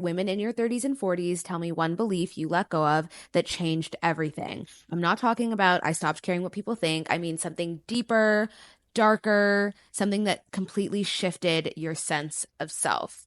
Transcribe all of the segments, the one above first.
women in your 30s and 40s, tell me one belief you let go of that changed everything. I'm not talking about I stopped caring what people think. I mean something deeper, darker, something that completely shifted your sense of self.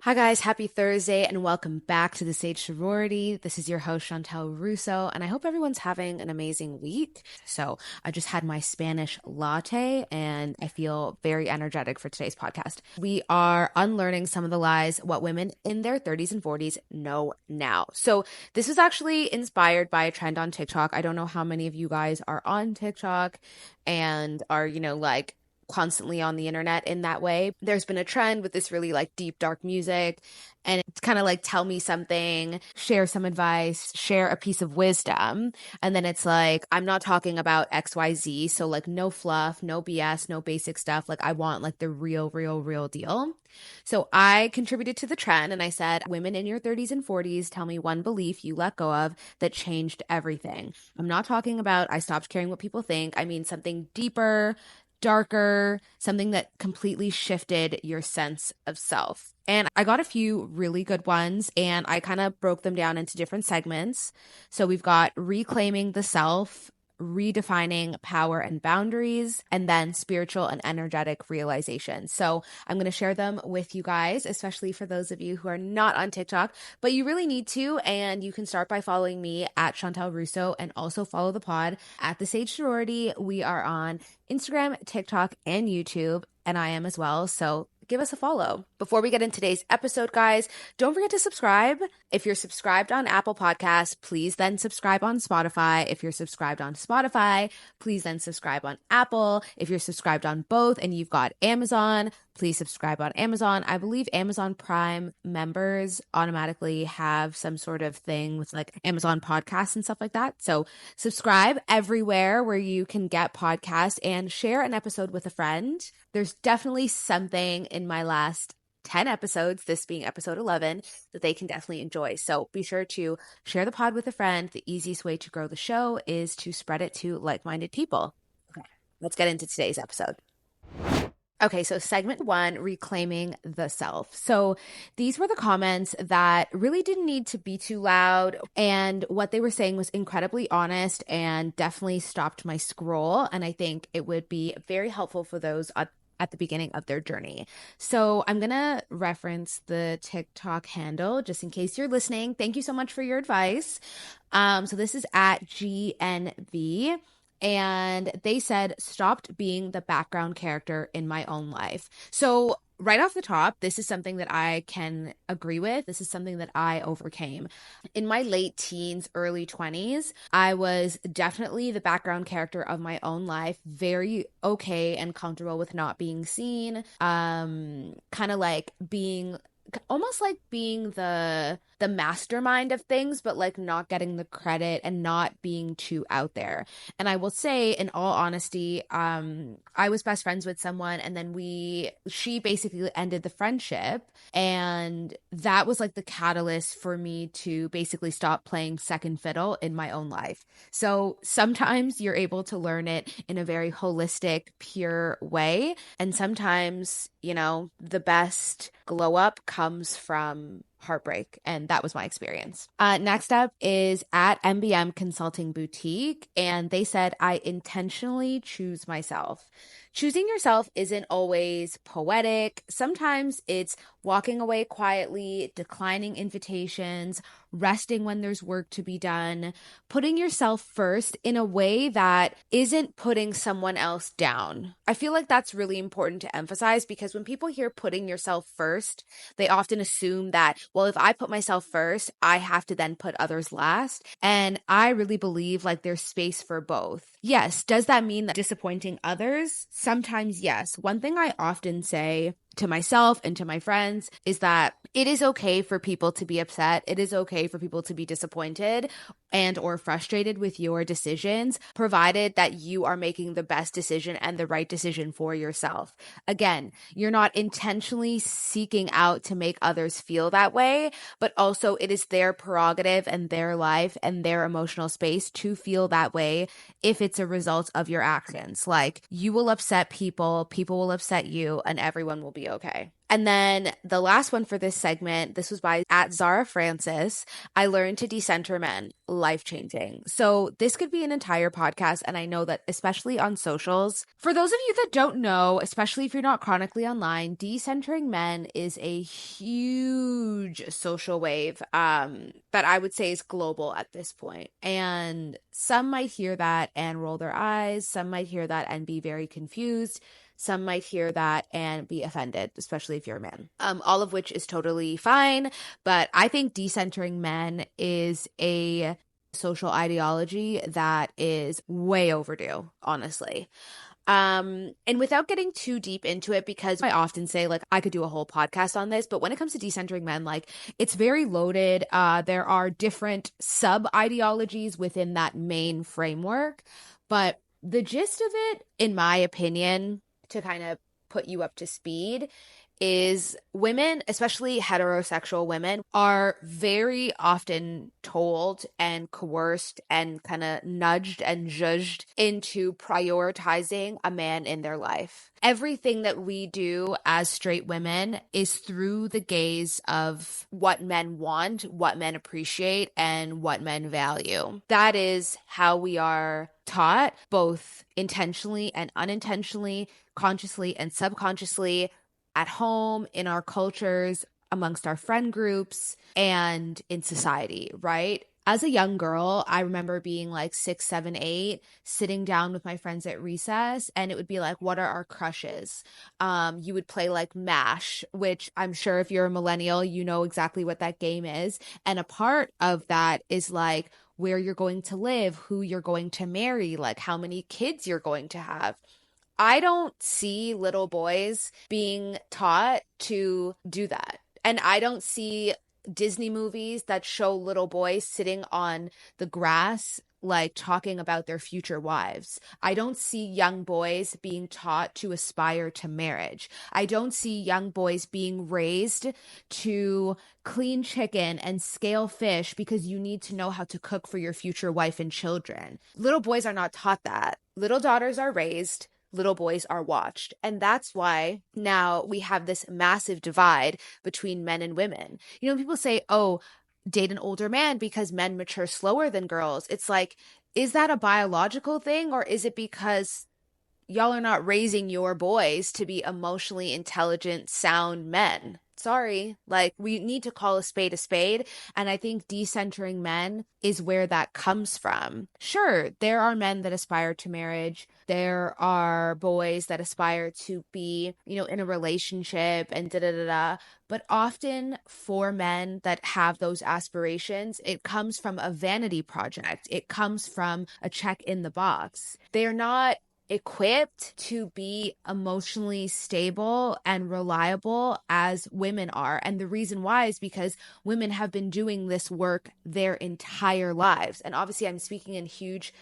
Hi guys, happy Thursday and welcome back to the Sage Sorority. This is your host Chantel Russo and I hope everyone's having an amazing week. So I just had my Spanish latte and I feel very energetic for today's podcast. We are unlearning some of the lies what women in their 30s and 40s know now. So this was actually inspired by a trend on TikTok. I don't know how many of you guys are on TikTok and are, constantly on the internet in that way. There's been a trend with this really deep, dark music, and it's kind of tell me something, share some advice, share a piece of wisdom. And then it's I'm not talking about XYZ. So no fluff, no BS, no basic stuff. I want the real deal. So I contributed to the trend and I said, women in your 30s and 40s, tell me one belief you let go of that changed everything. I'm not talking about I stopped caring what people think. I mean something deeper, darker, something that completely shifted your sense of self. And I got a few really good ones and I kind of broke them down into different segments. So we've got reclaiming the self, redefining power and boundaries, and then spiritual and energetic realization. So I'm going to share them with you guys, especially for those of you who are not on TikTok, but you really need to. And you can start by following me at Chantel Russo and also follow the pod at the Sage Sorority. We are on Instagram, TikTok, and YouTube, and I am as well. So give us a follow. Before we get into today's episode, guys, don't forget to subscribe. If you're subscribed on Apple Podcasts, please then subscribe on Spotify. If you're subscribed on Spotify, please then subscribe on Apple. If you're subscribed on both and you've got Amazon, please subscribe on Amazon. I believe Amazon Prime members automatically have some sort of thing with Amazon podcasts and stuff like that. So subscribe everywhere where you can get podcasts and share an episode with a friend. There's definitely something in my last 10 episodes, this being episode 11, that they can definitely enjoy. So be sure to share the pod with a friend. The easiest way to grow the show is to spread it to like-minded people. Okay, let's get into today's episode. Okay, so segment 1, reclaiming the self. So these were the comments that really didn't need to be too loud. And what they were saying was incredibly honest and definitely stopped my scroll. And I think it would be very helpful for those at the beginning of their journey. So I'm going to reference the TikTok handle just in case you're listening. Thank you so much for your advice. So this is at GNV. And they said, stopped being the background character in my own life. So right off the top, this is something that I can agree with. This is something that I overcame. In my late teens, early 20s, I was definitely the background character of my own life, very okay and comfortable with not being seen, kind of being almost being the mastermind of things, but not getting the credit and not being too out there. And I will say, in all honesty, I was best friends with someone and then she basically ended the friendship, and that was the catalyst for me to basically stop playing second fiddle in my own life. So sometimes you're able to learn it in a very holistic, pure way, and sometimes the best glow up comes from heartbreak, and that was my experience. Next up is at MBM Consulting Boutique, and they said, I intentionally choose myself. Choosing yourself isn't always poetic. Sometimes it's walking away quietly, declining invitations, resting when there's work to be done, putting yourself first in a way that isn't putting someone else down. I feel like that's really important to emphasize, because when people hear putting yourself first, they often assume that, well, if I put myself first, I have to then put others last. And I really believe there's space for both. Yes, does that mean that disappointing others? Sometimes yes. One thing I often say to myself and to my friends is that it is okay for people to be upset. It is okay for people to be disappointed and or frustrated with your decisions, provided that you are making the best decision and the right decision for yourself. Again, you're not intentionally seeking out to make others feel that way, but also it is their prerogative and their life and their emotional space to feel that way if it's a result of your actions. Like, you will upset people, people will upset you, and everyone will be okay. And then the last one for this segment, this was by @ZaraFrancis. I learned to decenter men, life-changing. So this could be an entire podcast, and I know that especially on socials, for those of you that don't know, especially if you're not chronically online, decentering men is a huge social wave that I would say is global at this point. And some might hear that and roll their eyes. Some might hear that and be very confused. Some might hear that and be offended, especially if you're a man, all of which is totally fine. But I think decentering men is a social ideology that is way overdue, honestly. And without getting too deep into it, because I often say, like, I could do a whole podcast on this, but when it comes to decentering men, like, it's very loaded. There are different sub ideologies within that main framework, but the gist of it, in my opinion, to kind of put you up to speed, is women, especially heterosexual women, are very often told and coerced and kind of nudged and judged into prioritizing a man in their life. Everything that we do as straight women is through the gaze of what men want, what men appreciate, and what men value. That is how we are taught, both intentionally and unintentionally, consciously and subconsciously, at home, in our cultures, amongst our friend groups, and in society, right? As a young girl, I remember being like 6, 7, 8, sitting down with my friends at recess, and it would be like, what are our crushes? You would play like MASH, which I'm sure if you're a millennial, you know exactly what that game is. And a part of that is like where you're going to live, who you're going to marry, like how many kids you're going to have. I don't see little boys being taught to do that. And I don't see Disney movies that show little boys sitting on the grass, like talking about their future wives. I don't see young boys being taught to aspire to marriage. I don't see young boys being raised to clean chicken and scale fish because you need to know how to cook for your future wife and children. Little boys are not taught that. Little daughters are raised. Little boys are watched. And that's why now we have this massive divide between men and women. You know, people say, oh, date an older man because men mature slower than girls. It's like, is that a biological thing, or is it because y'all are not raising your boys to be emotionally intelligent, sound men? Sorry, like, we need to call a spade. And I think decentering men is where that comes from. Sure, there are men that aspire to marriage. There are boys that aspire to be, you know, in a relationship and da-da-da-da. But often for men that have those aspirations, it comes from a vanity project. It comes from a check in the box. They're not equipped to be emotionally stable and reliable as women are. And the reason why is because women have been doing this work their entire lives. And obviously I'm speaking in huge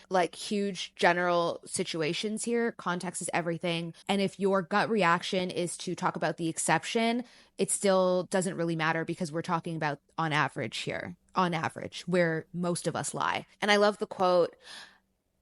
general situations here. Context is everything. And if your gut reaction is to talk about the exception, it still doesn't really matter, because we're talking about on average here, on average, where most of us lie. And I love the quote,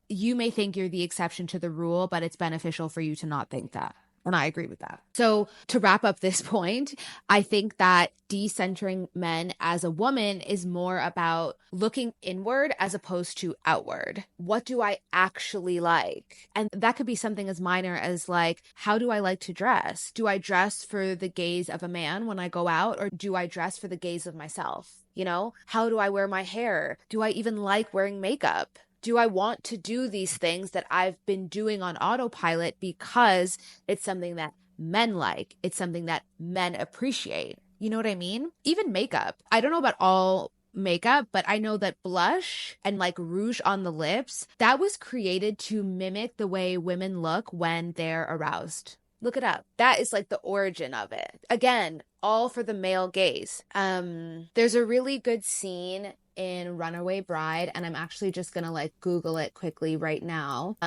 you may think you're the exception to the rule, but it's beneficial for you to not think that. And I agree with that. So to wrap up this point, I think that decentering men as a woman is more about looking inward as opposed to outward. What do I actually like? And that could be something as minor as like, how do I like to dress? Do I dress for the gaze of a man when I go out, or do I dress for the gaze of myself? You know, how do I wear my hair? Do I even like wearing makeup? Do I want to do these things that I've been doing on autopilot because it's something that men like? It's something that men appreciate. You know what I mean? Even makeup. I don't know about all makeup, but I know that blush and like rouge on the lips, that was created to mimic the way women look when they're aroused. Look it up. That is like the origin of it. Again, all for the male gaze. There's a really good scene in Runaway Bride, and I'm actually just gonna like Google it quickly right now,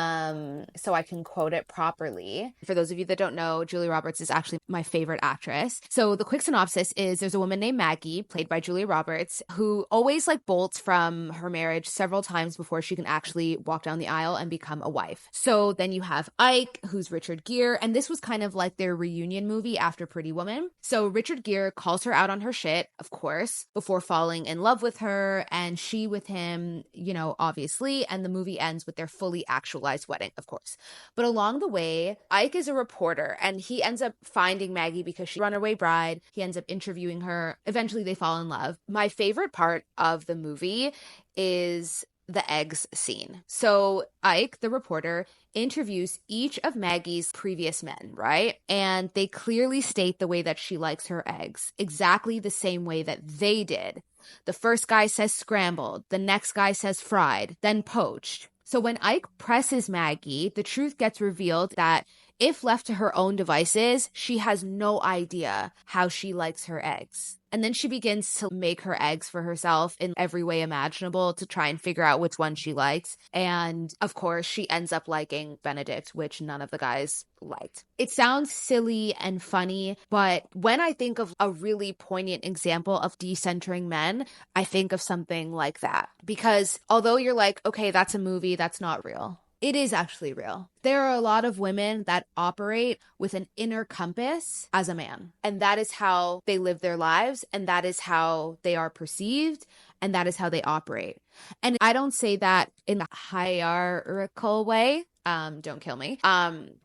so I can quote it properly. For those of you that don't know, Julia Roberts is actually my favorite actress. So the quick synopsis is there's a woman named Maggie, played by Julia Roberts, who always like bolts from her marriage several times before she can actually walk down the aisle and become a wife. So then you have Ike, who's Richard Gere, and this was kind of like their reunion movie after Pretty Woman. So Richard Gere calls her out on her shit, of course, before falling in love with her, and she with him, you know, obviously, and the movie ends with their fully actualized wedding, of course. But along the way, Ike is a reporter, and he ends up finding Maggie because she's a runaway bride. He ends up interviewing her. Eventually, they fall in love. My favorite part of the movie is the eggs scene. So Ike, the reporter, interviews each of Maggie's previous men, right? And they clearly state the way that she likes her eggs, exactly the same way that they did. The first guy says scrambled, the next guy says fried, then poached. So when Ike presses Maggie, the truth gets revealed that if left to her own devices, she has no idea how she likes her eggs. And then she begins to make her eggs for herself in every way imaginable to try and figure out which one she likes. And of course, she ends up liking Benedict, which none of the guys liked. It sounds silly and funny, but when I think of a really poignant example of decentering men, I think of something like that. Because although you're like, okay, that's a movie, that's not real. It is actually real. There are a lot of women that operate with an inner compass as a man. And that is how they live their lives. And that is how they are perceived. And that is how they operate. And I don't say that in a hierarchical way. Don't kill me.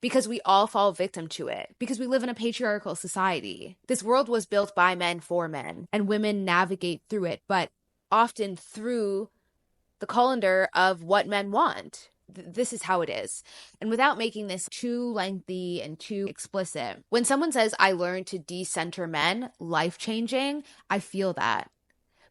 Because we all fall victim to it. Because we live in a patriarchal society. This world was built by men for men. And women navigate through it. But often through the colander of what men want. This is how it is. And without making this too lengthy and too explicit, when someone says, I learned to decenter men, life-changing, I feel that.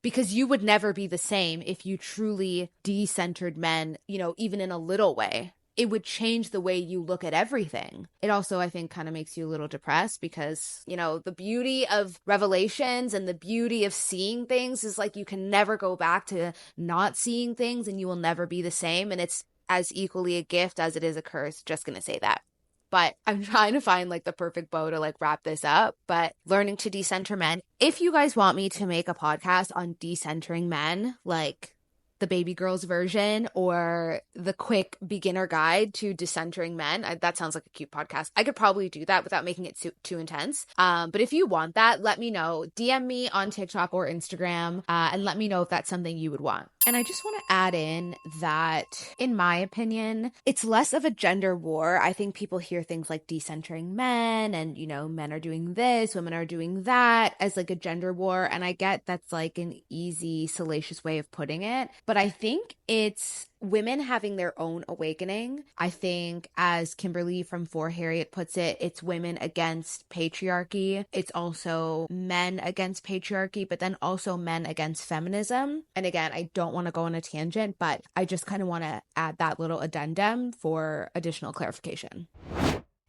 Because you would never be the same if you truly decentered men, you know, even in a little way. It would change the way you look at everything. It also, I think, kind of makes you a little depressed because, you know, the beauty of revelations and the beauty of seeing things is like you can never go back to not seeing things and you will never be the same. And it's as equally a gift as it is a curse. Just gonna say that. But I'm trying to find like the perfect bow to like wrap this up. But learning to decenter men. If you guys want me to make a podcast on decentering men, like the baby girls version or the quick beginner guide to decentering men, that sounds like a cute podcast. I could probably do that without making it too intense. But if you want that, let me know. DM me on TikTok or Instagram and let me know if that's something you would want. And I just want to add in that, in my opinion, it's less of a gender war. I think people hear things like decentering men and, you know, men are doing this, women are doing that as like a gender war. And I get that's like an easy, salacious way of putting it. But I think it's women having their own awakening. I think, as Kimberly from For Harriet puts it, it's women against patriarchy. It's also men against patriarchy, but then also men against feminism. And again, I don't want to go on a tangent, but I just kind of want to add that little addendum for additional clarification.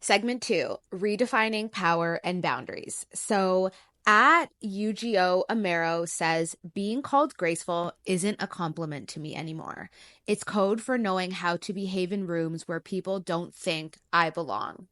Segment 2, redefining power and boundaries. So at UGO Amero says, being called graceful isn't a compliment to me anymore. It's code for knowing how to behave in rooms where people don't think I belong.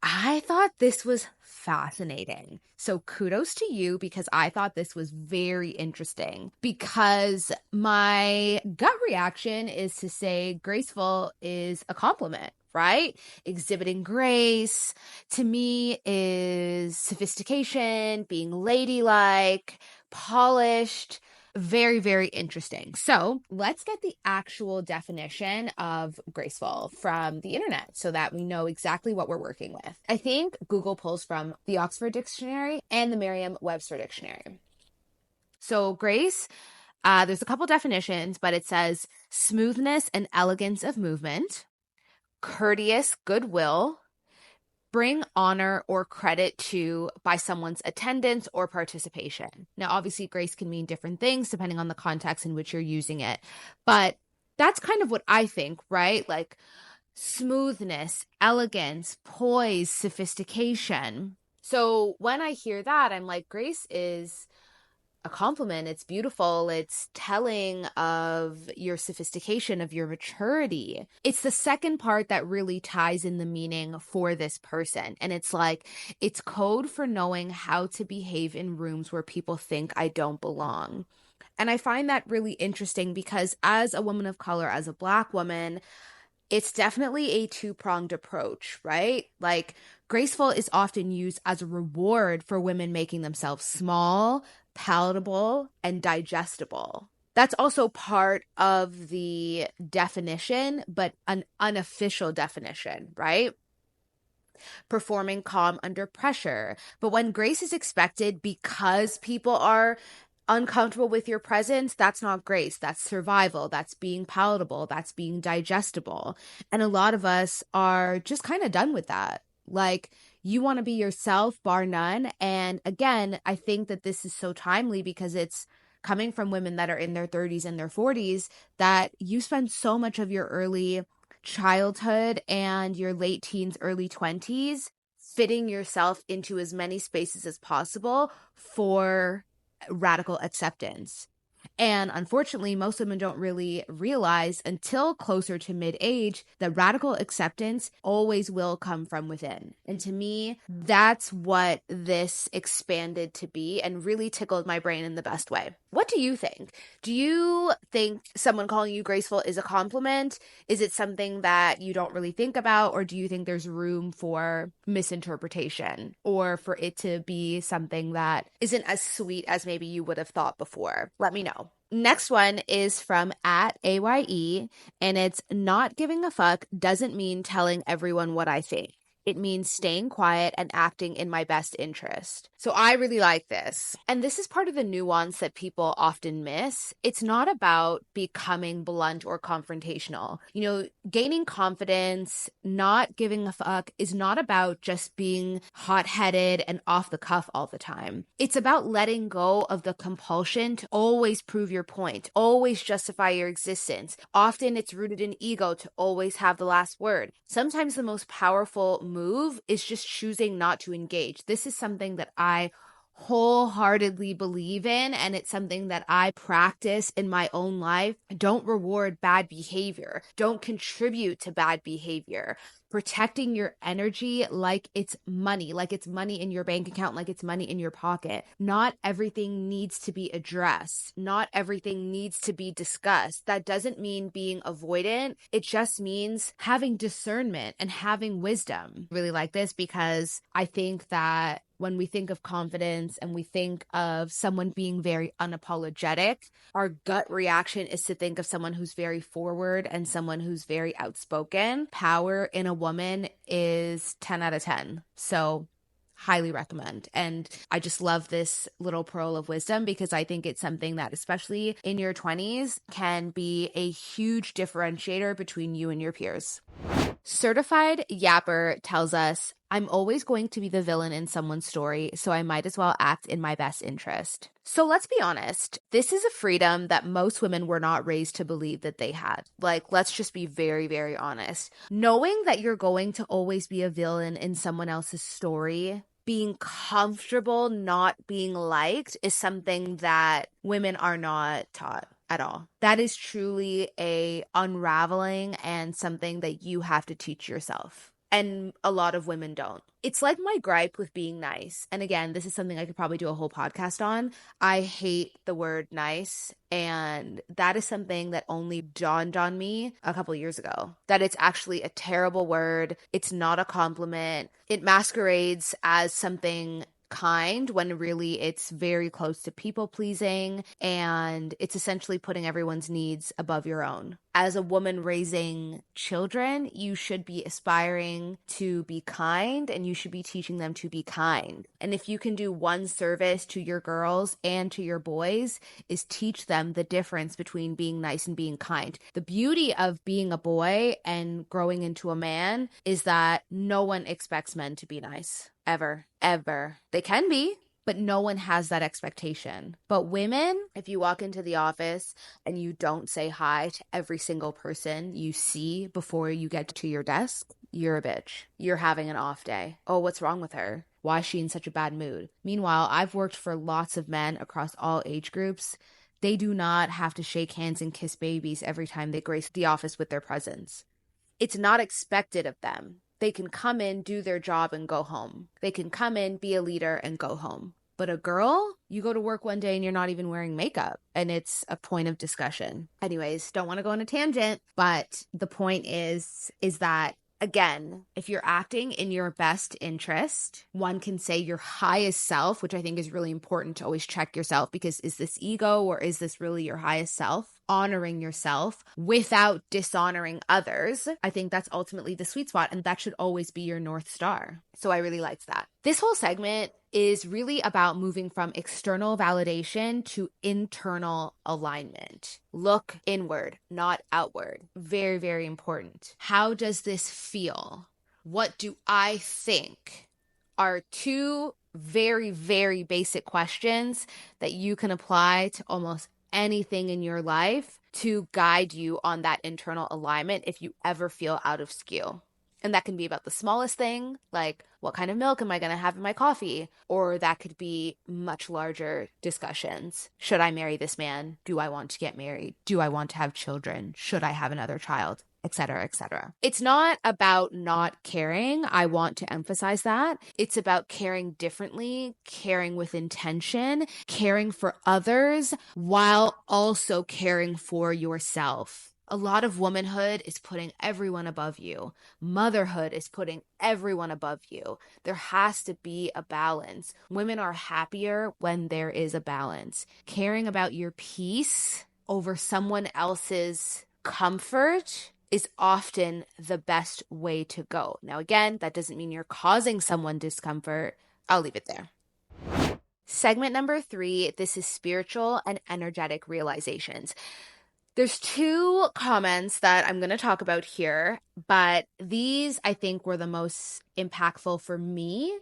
I thought this was fascinating. So kudos to you, because I thought this was very interesting, because my gut reaction is to say graceful is a compliment. Right? Exhibiting grace to me is sophistication, being ladylike, polished, very, very interesting. So let's get the actual definition of graceful from the internet so that we know exactly what we're working with. I think Google pulls from the Oxford Dictionary and the Merriam-Webster Dictionary. So grace, there's a couple definitions, but it says smoothness and elegance of movement, courteous goodwill, bring honor or credit to by someone's attendance or participation. Now, obviously, grace can mean different things depending on the context in which you're using it, but that's kind of what I think, right? Like smoothness, elegance, poise, sophistication. So when I hear that, I'm like, grace is a compliment. It's beautiful. It's telling of your sophistication, of your maturity. It's the second part that really ties in the meaning for this person. And it's like, it's code for knowing how to behave in rooms where people think I don't belong. And I find that really interesting because as a woman of color, as a Black woman, it's definitely a two-pronged approach, right? Like, graceful is often used as a reward for women making themselves small, palatable, and digestible. That's also part of the definition, but an unofficial definition, right? Performing calm under pressure. But when grace is expected because people are uncomfortable with your presence, that's not grace. That's survival. That's being palatable. That's being digestible. And a lot of us are just kind of done with that. Like, you want to be yourself, bar none. And again, I think that this is so timely because it's coming from women that are in their 30s and their 40s, that you spend so much of your early childhood and your late teens, early 20s fitting yourself into as many spaces as possible for radical acceptance. And unfortunately, most women don't really realize until closer to mid-age that radical acceptance always will come from within. And to me, that's what this expanded to be and really tickled my brain in the best way. What do you think? Do you think someone calling you graceful is a compliment? Is it something that you don't really think about? Or do you think there's room for misinterpretation or for it to be something that isn't as sweet as maybe you would have thought before? Let me know. Next one is from @AYE, and it's not giving a fuck doesn't mean telling everyone what I think. It means staying quiet and acting in my best interest. So I really like this. And this is part of the nuance that people often miss. It's not about becoming blunt or confrontational. You know, gaining confidence, not giving a fuck is not about just being hot-headed and off the cuff all the time. It's about letting go of the compulsion to always prove your point, always justify your existence. Often it's rooted in ego to always have the last word. Sometimes the most powerful move is just choosing not to engage. This is something that I wholeheartedly believe in, and it's something that I practice in my own life. Don't reward bad behavior. Don't contribute to bad behavior. Protecting your energy like it's money in your bank account, like it's money in your pocket. Not everything needs to be addressed. Not everything needs to be discussed. That doesn't mean being avoidant. It just means having discernment and having wisdom. I really like this because I think that when we think of confidence and we think of someone being very unapologetic, our gut reaction is to think of someone who's very forward and someone who's very outspoken. Power in a woman is 10 out of 10. So highly recommend. And I just love this little pearl of wisdom because I think it's something that, especially in your 20s, can be a huge differentiator between you and your peers. Certified Yapper tells us, I'm always going to be the villain in someone's story, so I might as well act in my best interest. So let's be honest. This is a freedom that most women were not raised to believe that they had. Like, let's just be very, very honest. Knowing that you're going to always be a villain in someone else's story, being comfortable not being liked, is something that women are not taught at all. That is truly a unraveling and something that you have to teach yourself. And a lot of women don't. It's like my gripe with being nice. And again, this is something I could probably do a whole podcast on. I hate the word nice. And that is something that only dawned on me a couple years ago, that it's actually a terrible word. It's not a compliment. It masquerades as something kind when really it's very close to people pleasing, and it's essentially putting everyone's needs above your own. As a woman raising children, you should be aspiring to be kind, and you should be teaching them to be kind. And if you can do one service to your girls and to your boys, is teach them the difference between being nice and being kind. The beauty of being a boy and growing into a man is that no one expects men to be nice. Ever. They can be, but no one has that expectation. But women, if you walk into the office and you don't say hi to every single person you see before you get to your desk, you're a bitch. You're having an off day. Oh, what's wrong with her? Why is she in such a bad mood? Meanwhile, I've worked for lots of men across all age groups. They do not have to shake hands and kiss babies every time they grace the office with their presence. It's not expected of them. They can come in, do their job, and go home. They can come in, be a leader, and go home. But a girl, you go to work one day and you're not even wearing makeup, and it's a point of discussion. Anyways, don't want to go on a tangent, but the point is that, again, if you're acting in your best interest, one can say your highest self, which I think is really important to always check yourself, because is this ego or is this really your highest self? Honoring yourself without dishonoring others. I think that's ultimately the sweet spot, and that should always be your North Star. So I really liked that. This whole segment is really about moving from external validation to internal alignment. Look inward, not outward. Very, very important. How does this feel? What do I think? Are two very, very basic questions that you can apply to almost anything in your life to guide you on that internal alignment if you ever feel out of skew. And that can be about the smallest thing, like what kind of milk am I going to have in my coffee? Or that could be much larger discussions. Should I marry this man? Do I want to get married? Do I want to have children? Should I have another child? Etc., etc. It's not about not caring. I want to emphasize that. It's about caring differently, caring with intention, caring for others while also caring for yourself. A lot of womanhood is putting everyone above you. Motherhood is putting everyone above you. There has to be a balance. Women are happier when there is a balance. Caring about your peace over someone else's comfort is often the best way to go. Now, again, that doesn't mean you're causing someone discomfort. I'll leave it there. Segment number 3, this is spiritual and energetic realizations. There's 2 comments that I'm going to talk about here, but these I think were the most impactful for me.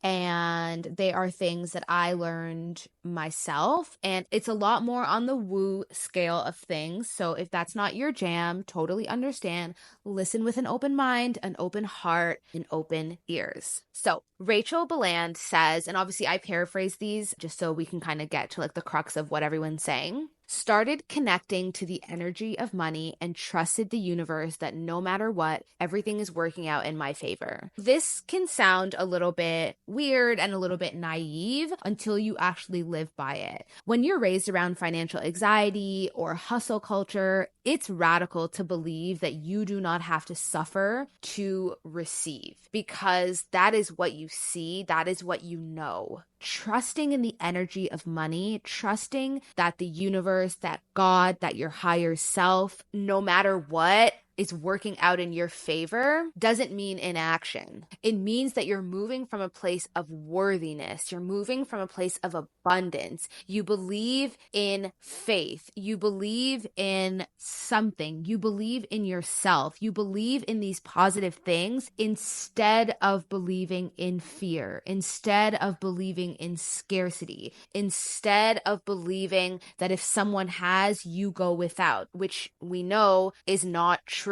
And they are things that I learned myself. And it's a lot more on the woo scale of things. So if that's not your jam, totally understand. Listen with an open mind, an open heart, and open ears. So Rachel Beland says, and obviously I paraphrase these just so we can kind of get to like the crux of what everyone's saying. Started connecting to the energy of money and trusted the universe that no matter what, everything is working out in my favor. This can sound a little bit weird and a little bit naive until you actually live by it. When you're raised around financial anxiety or hustle culture, it's radical to believe that you do not have to suffer to receive, because that is what you see, that is what you know. Trusting in the energy of money, trusting that the universe, that God, that your higher self, no matter what, is working out in your favor doesn't mean inaction. It means that you're moving from a place of worthiness. You're moving from a place of abundance. You believe in faith. You believe in something. You believe in yourself. You believe in these positive things instead of believing in fear, instead of believing in scarcity, instead of believing that if someone has, you go without, which we know is not true.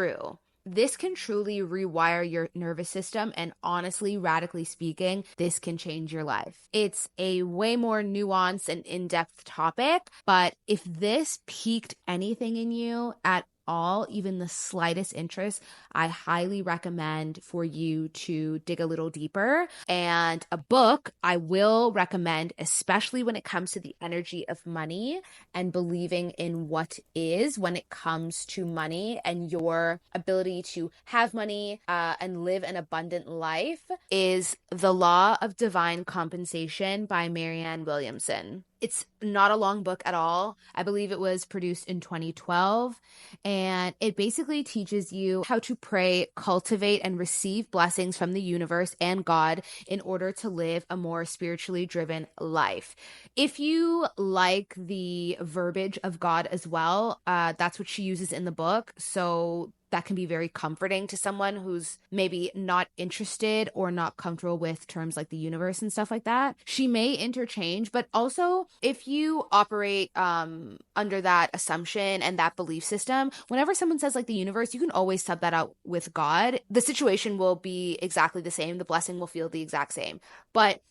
This can truly rewire your nervous system, and honestly, radically speaking, this can change your life. It's a way more nuanced and in-depth topic, but if this piqued anything in you at all, even the slightest interest, I highly recommend for you to dig a little deeper. And a book I will recommend, especially when it comes to the energy of money and believing in what is when it comes to money and your ability to have money and live an abundant life, is The Law of Divine Compensation by Marianne Williamson. It's not a long book at all. I believe it was produced in 2012, and it basically teaches you how to pray, cultivate, and receive blessings from the universe and God in order to live a more spiritually driven life. If you like the verbiage of God as well, that's what she uses in the book. So that can be very comforting to someone who's maybe not interested or not comfortable with terms like the universe and stuff like that. She may interchange, but also if you operate under that assumption and that belief system, whenever someone says like the universe, you can always sub that out with God. The situation will be exactly the same. The blessing will feel the exact same. But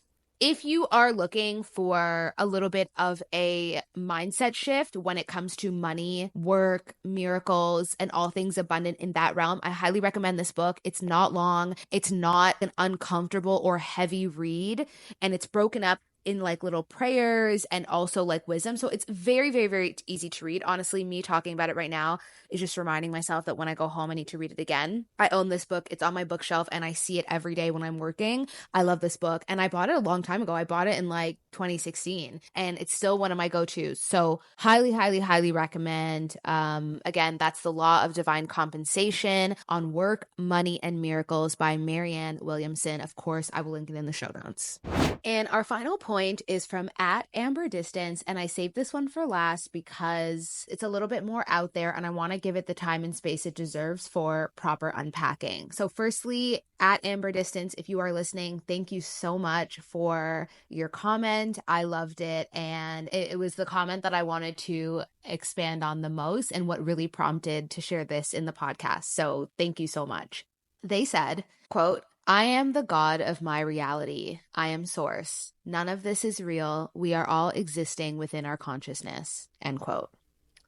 if you are looking for a little bit of a mindset shift when it comes to money, work, miracles, and all things abundant in that realm, I highly recommend this book. It's not long. It's not an uncomfortable or heavy read, and it's broken up in like little prayers and also like wisdom. So it's very, very, very easy to read. Honestly, me talking about it right now is just reminding myself that when I go home, I need to read it again. I own this book. It's on my bookshelf and I see it every day when I'm working. I love this book and I bought it a long time ago. I bought it in like 2016 and it's still one of my go-tos. So highly, highly, highly recommend. Again, that's The Law of Divine Compensation on Work, Money, and Miracles by Marianne Williamson. Of course, I will link it in the show notes. And our final point is from @AmberDistance, and I saved this one for last because it's a little bit more out there and I want to give it the time and space it deserves for proper unpacking. So firstly, @AmberDistance, if you are listening, thank you so much for your comment. I loved it, and it was the comment that I wanted to expand on the most and what really prompted to share this in the podcast. So thank you so much. They said, quote, "I am the God of my reality. I am source. None of this is real. We are all existing within our consciousness." End quote.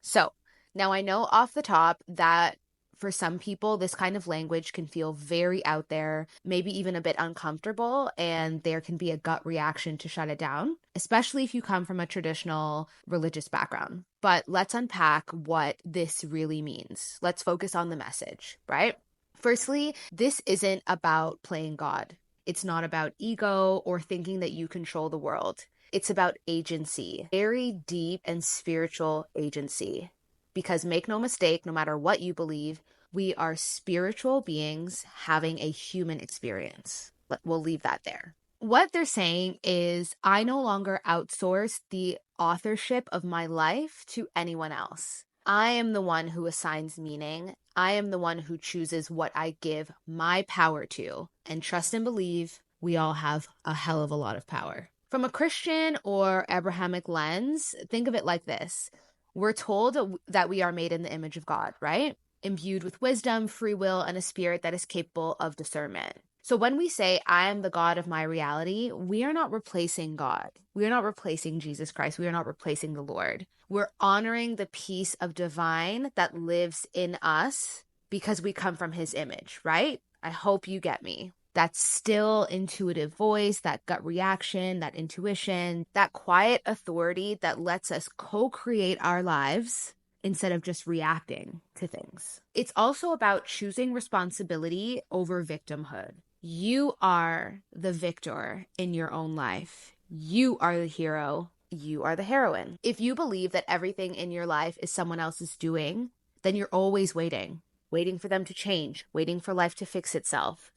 So now I know off the top that for some people, this kind of language can feel very out there, maybe even a bit uncomfortable, and there can be a gut reaction to shut it down, especially if you come from a traditional religious background. But let's unpack what this really means. Let's focus on the message, right? Firstly, this isn't about playing God. It's not about ego or thinking that you control the world. It's about agency, very deep and spiritual agency. Because make no mistake, no matter what you believe, we are spiritual beings having a human experience. We'll leave that there. What they're saying is, I no longer outsource the authorship of my life to anyone else. I am the one who assigns meaning. I am the one who chooses what I give my power to. And trust and believe, we all have a hell of a lot of power. From a Christian or Abrahamic lens, think of it like this. We're told that we are made in the image of God, right? Imbued with wisdom, free will, and a spirit that is capable of discernment. So when we say, I am the God of my reality, we are not replacing God. We are not replacing Jesus Christ. We are not replacing the Lord. We're honoring the piece of divine that lives in us because we come from his image, right? I hope you get me. That still intuitive voice, that gut reaction, that intuition, that quiet authority that lets us co-create our lives instead of just reacting to things. It's also about choosing responsibility over victimhood. You are the victor in your own life. You are the hero. You are the heroine. If you believe that everything in your life is someone else's doing, then you're always waiting for them to change, waiting for life to fix itself.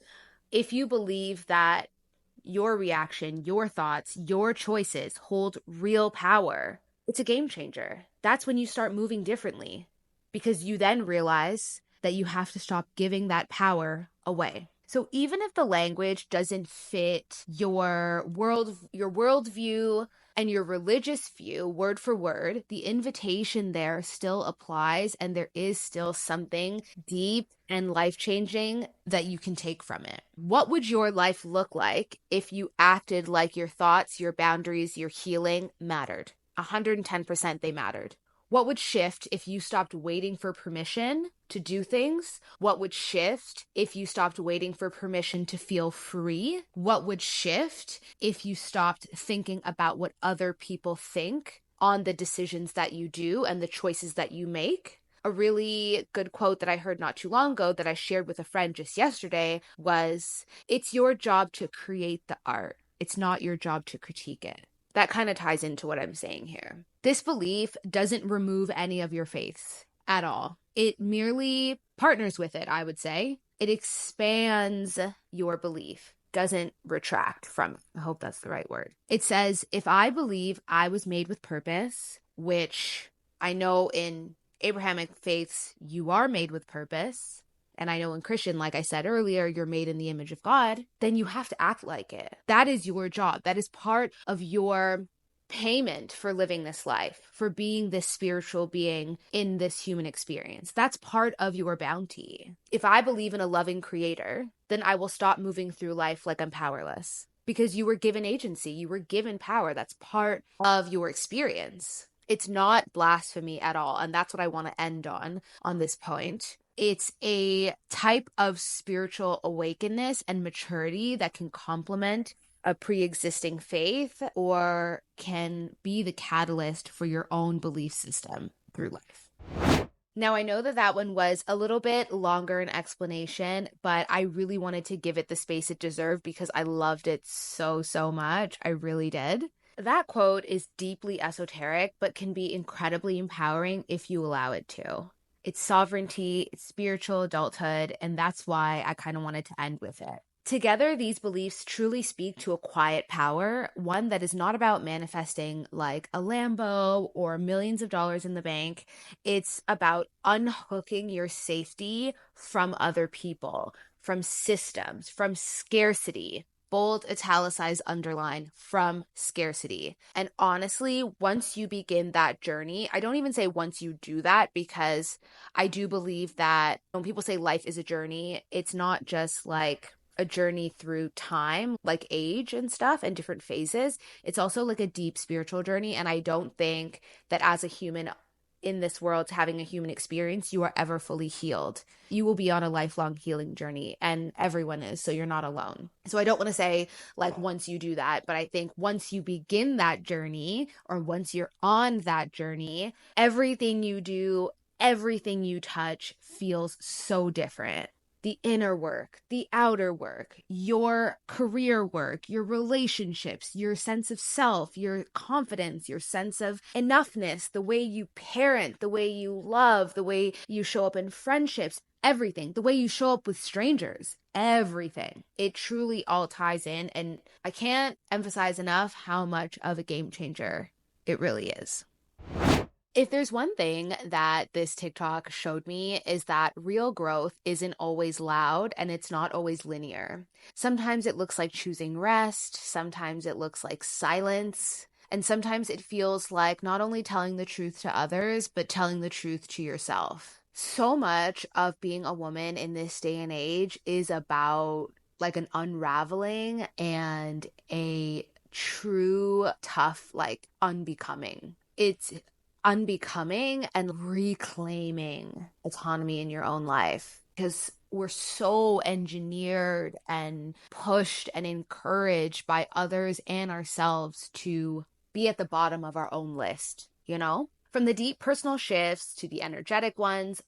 If you believe that your reaction, your thoughts, your choices hold real power, it's a game changer. That's when you start moving differently because you then realize that you have to stop giving that power away. So even if the language doesn't fit your worldview and your religious view word for word, the invitation there still applies, and there is still something deep and life-changing that you can take from it. What would your life look like if you acted like your thoughts, your boundaries, your healing mattered? 110% they mattered. What would shift if you stopped waiting for permission to do things? What would shift if you stopped waiting for permission to feel free? What would shift if you stopped thinking about what other people think on the decisions that you do and the choices that you make? A really good quote that I heard not too long ago that I shared with a friend just yesterday was, "It's your job to create the art. It's not your job to critique it." That kind of ties into what I'm saying here. This belief doesn't remove any of your faiths at all. It merely partners with it, I would say. It expands your belief, doesn't retract from. I hope that's the right word. It says, if I believe I was made with purpose, which I know in Abrahamic faiths, you are made with purpose. And I know in Christian, like I said earlier, you're made in the image of God, then you have to act like it. That is your job. That is part of your payment for living this life, for being this spiritual being in this human experience. That's part of your bounty. If I believe in a loving creator, then I will stop moving through life like I'm powerless, because you were given agency, you were given power. That's part of your experience. It's not blasphemy at all. And that's what I want to end on this point. It's a type of spiritual awakeness and maturity that can complement a pre-existing faith or can be the catalyst for your own belief system through life. Now, I know that one was a little bit longer in explanation, but I really wanted to give it the space it deserved because I loved it so, so much. I really did. That quote is deeply esoteric, but can be incredibly empowering if you allow it to. It's sovereignty, it's spiritual adulthood, and that's why I kind of wanted to end with it. Together, these beliefs truly speak to a quiet power, one that is not about manifesting like a Lambo or millions of dollars in the bank. It's about unhooking your safety from other people, from systems, from scarcity. Bold, italicized, underline, from scarcity. And honestly, once you begin that journey, I don't even say once you do that, because I do believe that when people say life is a journey, it's not just like a journey through time, like age and stuff and different phases. It's also like a deep spiritual journey. And I don't think that as a human in this world, having a human experience, you are ever fully healed. You will be on a lifelong healing journey, and everyone is, so you're not alone. So I don't want to say like once you do that, but I think once you begin that journey, or once you're on that journey, everything you do, everything you touch feels so different. The inner work, the outer work, your career work, your relationships, your sense of self, your confidence, your sense of enoughness, the way you parent, the way you love, the way you show up in friendships, everything, the way you show up with strangers, everything. It truly all ties in. And I can't emphasize enough how much of a game changer it really is. If there's one thing that this TikTok showed me, is that real growth isn't always loud and it's not always linear. Sometimes it looks like choosing rest, sometimes it looks like silence, and sometimes it feels like not only telling the truth to others, but telling the truth to yourself. So much of being a woman in this day and age is about like an unraveling and a true tough like unbecoming. It's unbecoming and reclaiming autonomy in your own life, because we're so engineered and pushed and encouraged by others and ourselves to be at the bottom of our own list, you know? From the deep personal shifts to the energetic ones,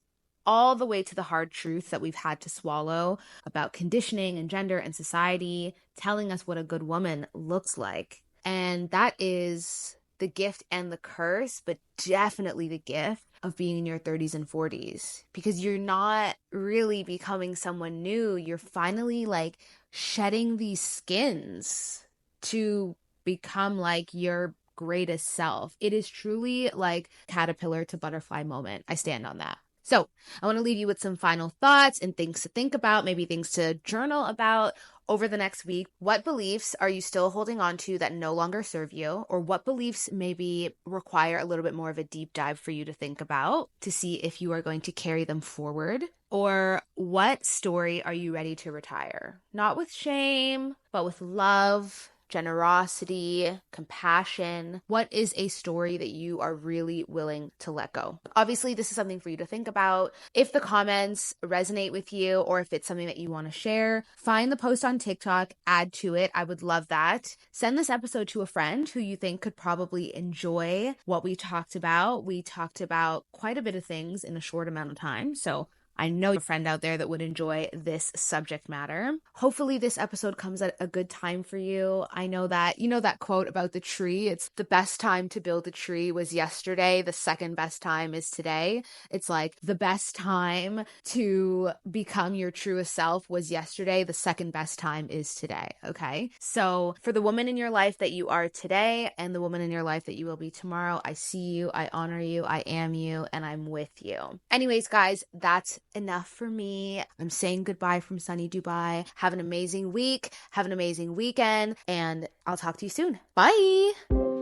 all the way to the hard truths that we've had to swallow about conditioning and gender and society, telling us what a good woman looks like. And that is the gift and the curse, but definitely the gift of being in your 30s and 40s, because you're not really becoming someone new. You're finally like shedding these skins to become like your greatest self. It is truly like caterpillar to butterfly moment. I stand on that. So I want to leave you with some final thoughts and things to think about, maybe things to journal about over the next week. What beliefs are you still holding on to that no longer serve you? Or what beliefs maybe require a little bit more of a deep dive for you to think about to see if you are going to carry them forward? Or what story are you ready to retire? Not with shame, but with love, generosity, compassion. What is a story that you are really willing to let go? Obviously, this is something for you to think about. If the comments resonate with you, or if it's something that you want to share, find the post on TikTok, add to it. I would love that. Send this episode to a friend who you think could probably enjoy what we talked about. We talked about quite a bit of things in a short amount of time, so I know a friend out there that would enjoy this subject matter. Hopefully this episode comes at a good time for you. I know that, you know that quote about the tree, it's the best time to build a tree was yesterday, the second best time is today. It's like the best time to become your truest self was yesterday, the second best time is today, okay? So for the woman in your life that you are today and the woman in your life that you will be tomorrow, I see you, I honor you, I am you, and I'm with you. Anyways, guys, that's enough for me. I'm saying goodbye from sunny Dubai. Have an amazing week, have an amazing weekend, and I'll talk to you soon. Bye.